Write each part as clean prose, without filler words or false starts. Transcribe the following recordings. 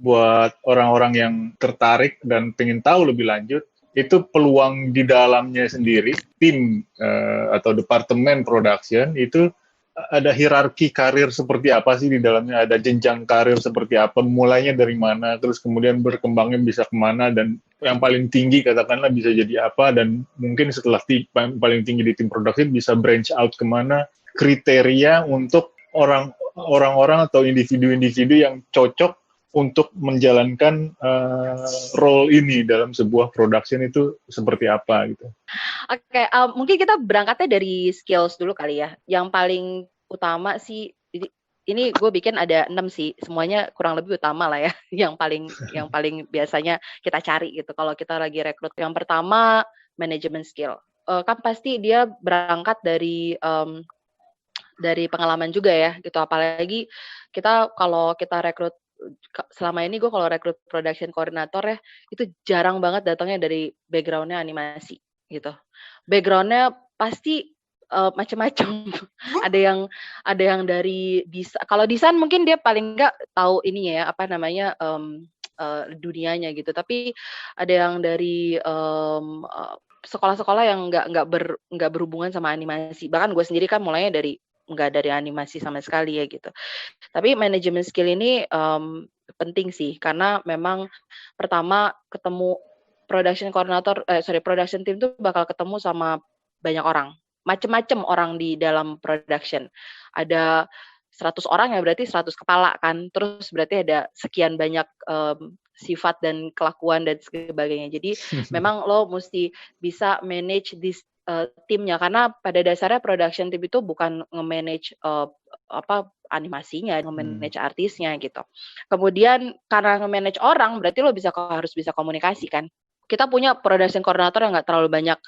buat orang-orang yang tertarik dan pengen tahu lebih lanjut, itu peluang di dalamnya sendiri, tim atau departemen production itu ada hierarki karir seperti apa sih di dalamnya, ada jenjang karir seperti apa, mulainya dari mana, terus kemudian berkembangnya bisa kemana, dan yang paling tinggi katakanlah bisa jadi apa, dan mungkin setelah paling tinggi di tim produksi bisa branch out kemana, kriteria untuk orang-orang atau individu-individu yang cocok untuk menjalankan role ini dalam sebuah production itu seperti apa gitu. Oke, mungkin kita berangkatnya dari skills dulu kali ya. Yang paling utama sih, ini gue bikin ada 6 sih, semuanya kurang lebih utama lah ya, yang paling biasanya kita cari gitu kalau kita lagi rekrut. Yang pertama, management skill. Kan pasti dia berangkat dari pengalaman juga ya gitu, apalagi kalau kita rekrut, selama ini gue kalau rekrut production coordinator ya, itu jarang banget datangnya dari background-nya animasi gitu. Background-nya pasti macam-macam. Ada yang dari kalau desain mungkin dia paling nggak tahu ininya ya, apa namanya, dunianya gitu. Tapi ada yang dari sekolah-sekolah yang nggak berhubungan sama animasi. Bahkan gue sendiri kan mulainya nggak dari animasi sama sekali ya gitu. Tapi manajemen skill ini penting sih, karena memang pertama ketemu production team tuh bakal ketemu sama banyak orang, macem-macem orang di dalam production. Ada 100 orang ya berarti 100 kepala kan, terus berarti ada sekian banyak sifat dan kelakuan dan sebagainya. Jadi memang lo mesti bisa manage timnya, karena pada dasarnya production team itu bukan nge-manage animasinya, nge-manage artisnya gitu. Kemudian karena nge-manage orang, berarti lo harus bisa komunikasi kan. Kita punya production coordinator yang nggak terlalu banyak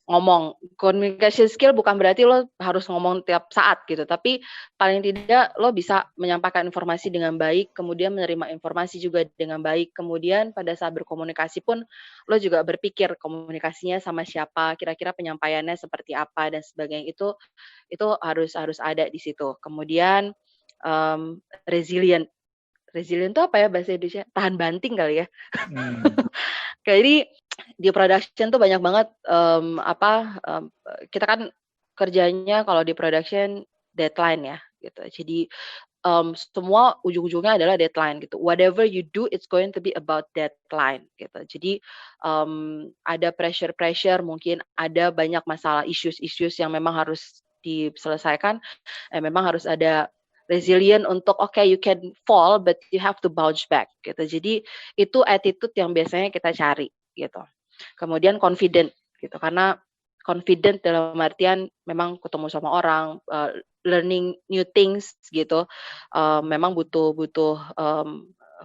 ngomong. Communication skill bukan berarti lo harus ngomong tiap saat gitu, tapi paling tidak lo bisa menyampaikan informasi dengan baik, kemudian menerima informasi juga dengan baik, kemudian pada saat berkomunikasi pun lo juga berpikir komunikasinya sama siapa, kira-kira penyampaiannya seperti apa dan sebagainya, itu harus ada di situ. Kemudian resilient itu apa ya bahasa Indonesia? Tahan banting kali ya. Kayak ini di production tuh banyak banget kita kan kerjanya kalau di production deadline ya gitu. Jadi semua ujung-ujungnya adalah deadline gitu. Whatever you do, it's going to be about deadline gitu. Jadi ada pressure, mungkin ada banyak masalah, issues yang memang harus diselesaikan. Memang harus ada resilient untuk you can fall but you have to bounce back gitu. Jadi itu attitude yang biasanya kita cari gitu. Kemudian confident gitu, karena confident dalam artian memang ketemu sama orang, learning new things gitu, memang butuh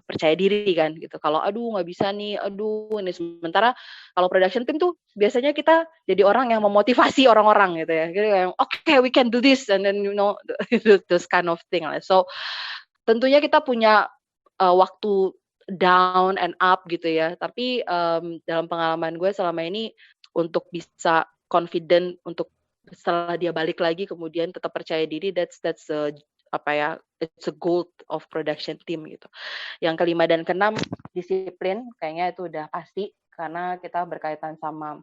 percaya diri kan gitu. Kalau aduh nggak bisa nih, ini. Sementara kalau production team tuh biasanya kita jadi orang yang memotivasi orang-orang gitu ya. Gitu yang okay, we can do this, and then those kind of thing. So tentunya kita punya waktu down and up gitu ya. Tapi dalam pengalaman gue selama ini, untuk bisa confident untuk setelah dia balik lagi kemudian tetap percaya diri, that's it's a goal of production team gitu. Yang kelima dan keenam, disiplin, kayaknya itu udah pasti karena kita berkaitan sama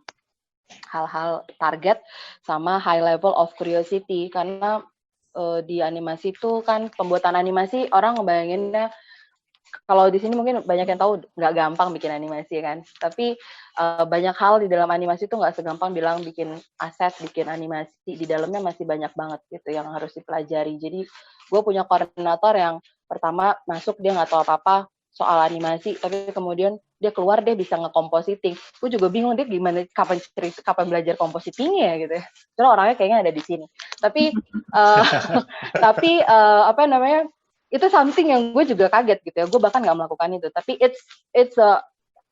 hal-hal target sama high level of curiosity, karena di animasi itu kan, pembuatan animasi orang ngebayanginnya, kalau di sini mungkin banyak yang tahu nggak gampang bikin animasi kan, tapi banyak hal di dalam animasi itu nggak segampang bilang bikin aset, bikin animasi, di dalamnya masih banyak banget gitu yang harus dipelajari. Jadi gue punya koordinator yang pertama masuk dia nggak tahu apa-apa soal animasi, tapi kemudian dia keluar dia bisa ngekompositing. Gue juga bingung dia gimana, kapan belajar kompositingnya gitu ya. Soalnya orangnya kayaknya ada di sini. Tapi itu something yang gue juga kaget gitu ya. Gue bahkan nggak melakukan itu, tapi it's a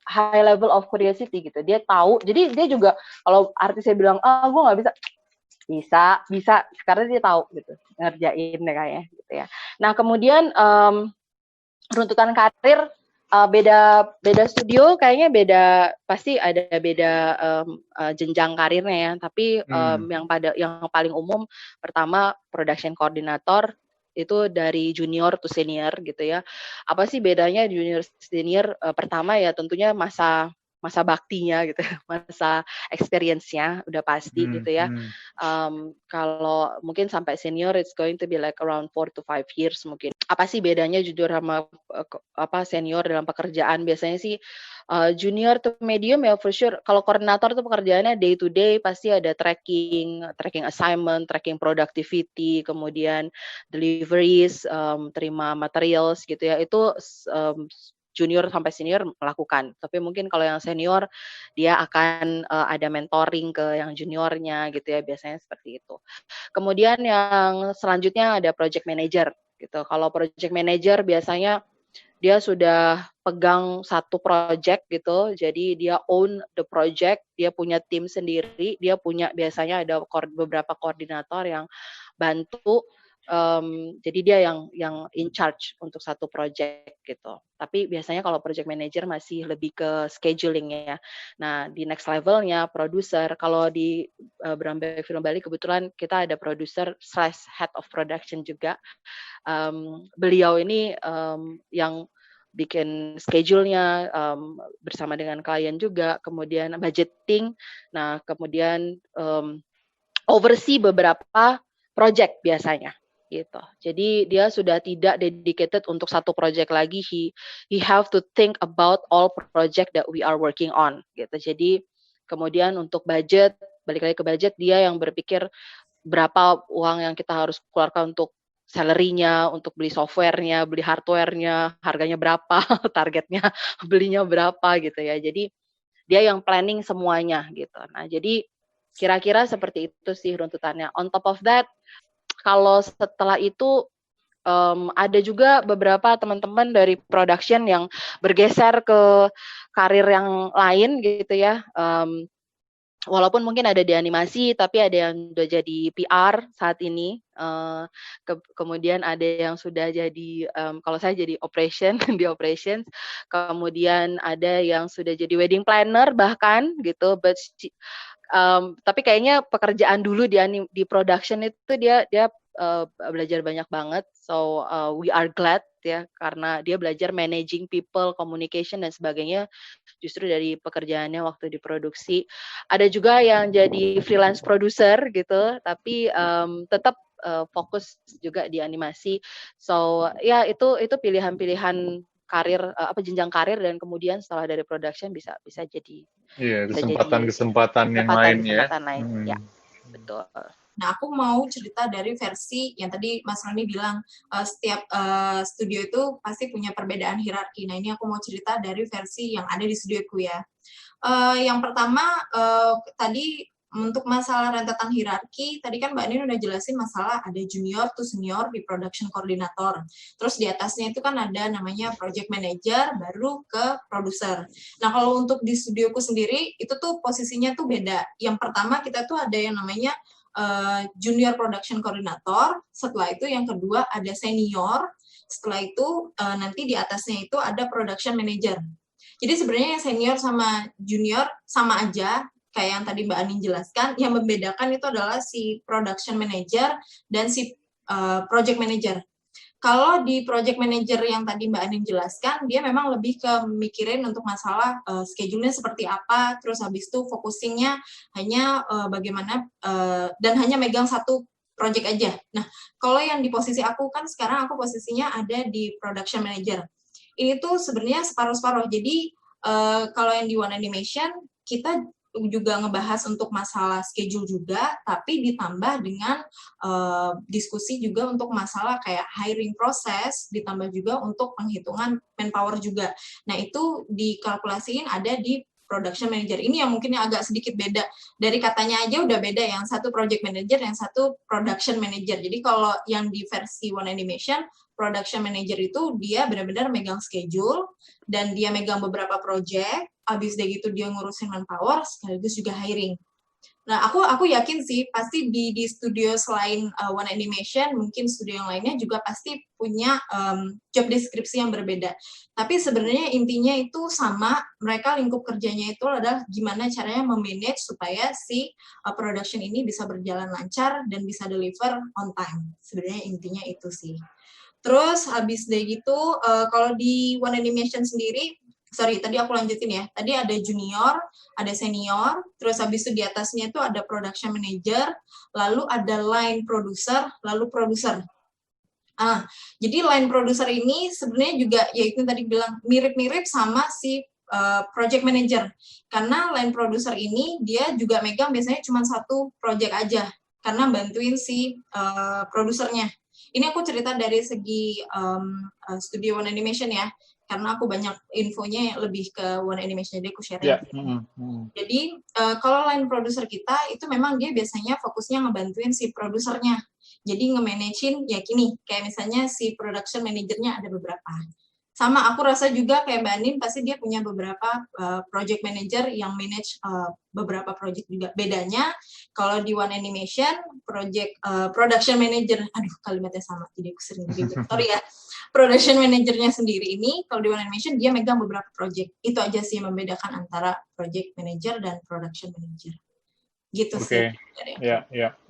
high level of curiosity gitu. Dia tahu, jadi dia juga kalau artisnya bilang gue nggak bisa karena dia tahu gitu ngerjain deh kayaknya gitu ya. Nah kemudian runtutan karir, beda studio kayaknya pasti ada beda jenjang karirnya ya. Tapi yang paling umum, pertama production coordinator itu dari junior to senior gitu ya. Apa sih bedanya junior senior? Pertama ya tentunya masa masa baktinya gitu, masa experience-nya udah pasti gitu ya. Kalau mungkin sampai senior it's going to be like around 4 to 5 years mungkin. Apa sih bedanya junior sama senior dalam pekerjaan? Biasanya sih junior to medium ya for sure. Kalau koordinator tuh pekerjaannya day to day pasti ada tracking assignment, tracking productivity, kemudian deliveries, terima materials gitu ya. Itu junior sampai senior melakukan. Tapi mungkin kalau yang senior dia akan ada mentoring ke yang juniornya gitu ya, biasanya seperti itu. Kemudian yang selanjutnya ada project manager gitu. Kalau project manager biasanya dia sudah pegang satu project gitu, jadi dia own the project, dia punya tim sendiri, dia punya biasanya ada beberapa koordinator yang bantu, jadi dia yang in charge untuk satu project gitu. Tapi biasanya kalau project manager masih lebih ke scheduling ya. Nah di next levelnya produser, kalau di Brambe Film Bali kebetulan kita ada produser / head of production juga. Beliau ini yang bikin schedule-nya bersama dengan klien juga, kemudian budgeting, nah kemudian oversee beberapa project biasanya gitu. Jadi dia sudah tidak dedicated untuk satu project lagi, he have to think about all project that we are working on gitu. Jadi kemudian untuk budget, balik lagi ke budget, dia yang berpikir berapa uang yang kita harus keluarkan untuk salary-nya, untuk beli software-nya, beli hardware-nya, harganya berapa, targetnya belinya berapa gitu ya. Jadi dia yang planning semuanya gitu. Nah, jadi kira-kira seperti itu sih runtutannya. On top of that, kalau setelah itu ada juga beberapa teman-teman dari production yang bergeser ke karir yang lain gitu ya. Walaupun mungkin ada di animasi, tapi ada yang udah jadi PR saat ini. Kemudian ada yang sudah jadi, kalau saya jadi di operations. Kemudian ada yang sudah jadi wedding planner bahkan gitu. Tapi kayaknya pekerjaan dulu di production itu dia belajar banyak banget. So we are glad ya karena dia belajar managing people, communication dan sebagainya justru dari pekerjaannya waktu diproduksi. Ada juga yang jadi freelance producer gitu, tapi tetap fokus juga di animasi. So ya itu pilihan-pilihan karir jenjang karir dan kemudian setelah dari production bisa jadi kesempatan yang lain ya. Ya, betul. Nah, aku mau cerita dari versi yang tadi Mas Roni bilang setiap studio itu pasti punya perbedaan hierarki. Nah, ini aku mau cerita dari versi yang ada di studioku ya. Yang pertama, tadi untuk masalah rentetan hierarki, tadi kan Mbak Nin udah jelasin masalah ada junior to senior di production coordinator. Terus di atasnya itu kan ada namanya project manager, baru ke produser. Nah, kalau untuk di studioku sendiri, itu tuh posisinya tuh beda. Yang pertama kita tuh ada yang namanya junior production coordinator, setelah itu yang kedua ada senior, setelah itu nanti di atasnya itu ada production manager. Jadi sebenarnya yang senior sama junior sama aja, kayak yang tadi Mbak Anin jelaskan, yang membedakan itu adalah si production manager dan si project manager. Kalau di project manager yang tadi Mbak Anin jelaskan, dia memang lebih ke mikirin untuk masalah schedule-nya seperti apa, terus habis itu focusing-nya hanya bagaimana, dan hanya megang satu project aja. Nah, kalau yang di posisi aku kan sekarang aku posisinya ada di production manager. Ini tuh sebenarnya separuh-separuh. Jadi, kalau yang di One Animation, kita juga ngebahas untuk masalah schedule juga, tapi ditambah dengan diskusi juga untuk masalah kayak hiring proses, ditambah juga untuk penghitungan manpower juga. Nah, itu dikalkulasiin ada di production manager. Ini yang mungkin agak sedikit beda. Dari katanya aja udah beda, yang satu project manager, yang satu production manager. Jadi kalau yang di versi One Animation, production manager itu dia benar-benar megang schedule, dan dia megang beberapa project, habis dari itu dia ngurusin manpower, sekaligus juga hiring. Nah, aku yakin sih pasti di studio selain One Animation, mungkin studio yang lainnya juga pasti punya job deskripsi yang berbeda. Tapi sebenarnya intinya itu sama, mereka lingkup kerjanya itu adalah gimana caranya memanage supaya si production ini bisa berjalan lancar dan bisa deliver on time. Sebenarnya intinya itu sih. Terus habis dari gitu, kalau di One Animation sendiri, sorry, tadi aku lanjutin ya. Tadi ada junior, ada senior, terus habis itu di atasnya itu ada production manager, lalu ada line producer, lalu producer. Jadi line producer ini sebenarnya juga, yaitu tadi bilang mirip-mirip sama si project manager. Karena line producer ini dia juga megang biasanya cuma satu project aja, karena bantuin si produsernya. Ini aku cerita dari segi studio One Animation ya, karena aku banyak infonya yang lebih ke One Animation, jadi aku share. Yeah. Jadi kalau line producer kita itu memang dia biasanya fokusnya ngebantuin si produsernya. Jadi nge-managein ya gini, kayak misalnya si production manajernya ada beberapa. Sama aku rasa juga kayak Mbak Anin, pasti dia punya beberapa project manager yang manage beberapa project juga. Bedanya kalau di One Animation, production manager, aduh kalimatnya sama, jadi aku sering ribet, sorry ya. Production manajernya sendiri ini, kalau di One Animation dia megang beberapa project. Itu aja sih yang membedakan antara project manager dan production manager. Gitu sih.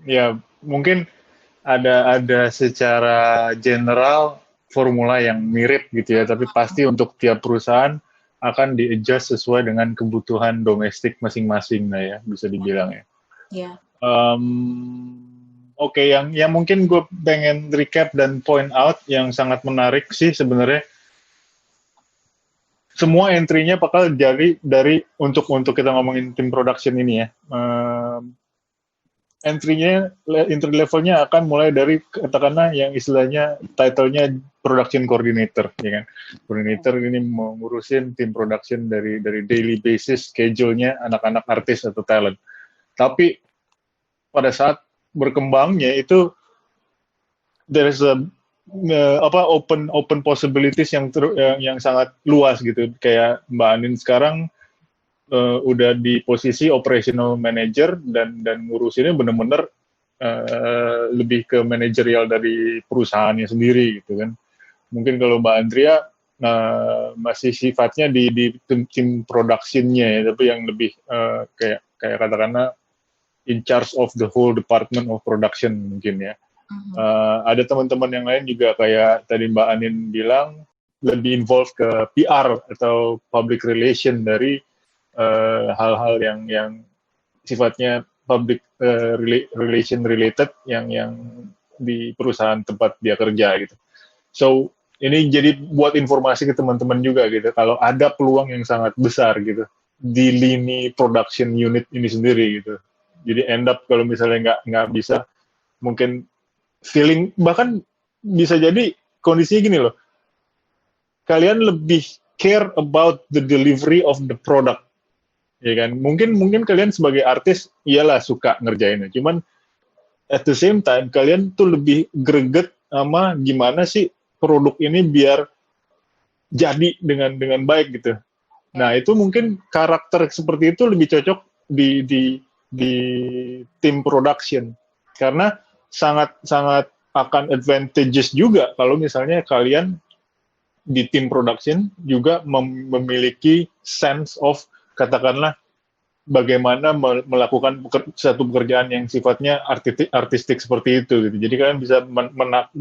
Ya, mungkin ada secara general formula yang mirip gitu ya, tapi pasti untuk tiap perusahaan akan di-adjust sesuai dengan kebutuhan domestik masing-masing, nah ya, bisa dibilang ya. Iya. Oke, yang mungkin gue pengen recap dan point out yang sangat menarik sih sebenarnya, semua entry-nya bakal jadi dari untuk kita ngomongin tim production ini ya. Entry-nya, entry level-nya akan mulai dari katakanlah yang istilahnya title-nya production coordinator, ya kan? Coordinator ini mengurusin tim production dari daily basis, schedule-nya anak-anak artis atau talent. Tapi pada saat berkembangnya itu there is a open possibilities yang sangat luas gitu. Kayak Mbak Anin sekarang udah di posisi operational manager dan ngurusinnya benar-benar lebih ke manajerial dari perusahaannya sendiri gitu kan. Mungkin kalau Mbak Andrea masih sifatnya di tim production-nya ya, tapi yang lebih kayak katakanlah in charge of the whole department of production mungkin ya. Ada teman-teman yang lain juga kayak tadi Mbak Anin bilang lebih involved ke PR atau public relation dari hal-hal yang sifatnya public relation related yang di perusahaan tempat dia kerja gitu. So ini jadi buat informasi ke teman-teman juga gitu. Kalau ada peluang yang sangat besar gitu di lini production unit ini sendiri gitu. Jadi end up kalau misalnya nggak bisa, mungkin feeling, bahkan bisa jadi kondisinya gini loh. Kalian lebih care about the delivery of the product. Ya kan, mungkin kalian sebagai artis iyalah suka ngerjainnya, cuman at the same time kalian tuh lebih greget sama gimana sih produk ini biar jadi dengan baik gitu. Nah itu mungkin karakter seperti itu lebih cocok di tim production, karena sangat akan advantageous juga kalau misalnya kalian di tim production juga memiliki sense of, katakanlah, bagaimana melakukan satu pekerjaan yang sifatnya artistik seperti itu gitu. Jadi kalian bisa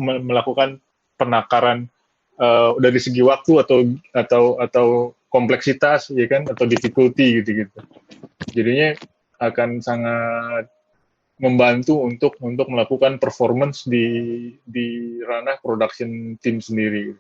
melakukan penakaran dari segi waktu atau kompleksitas ya kan, atau difficulty gitu. Jadinya akan sangat membantu untuk melakukan performance di ranah production team sendiri.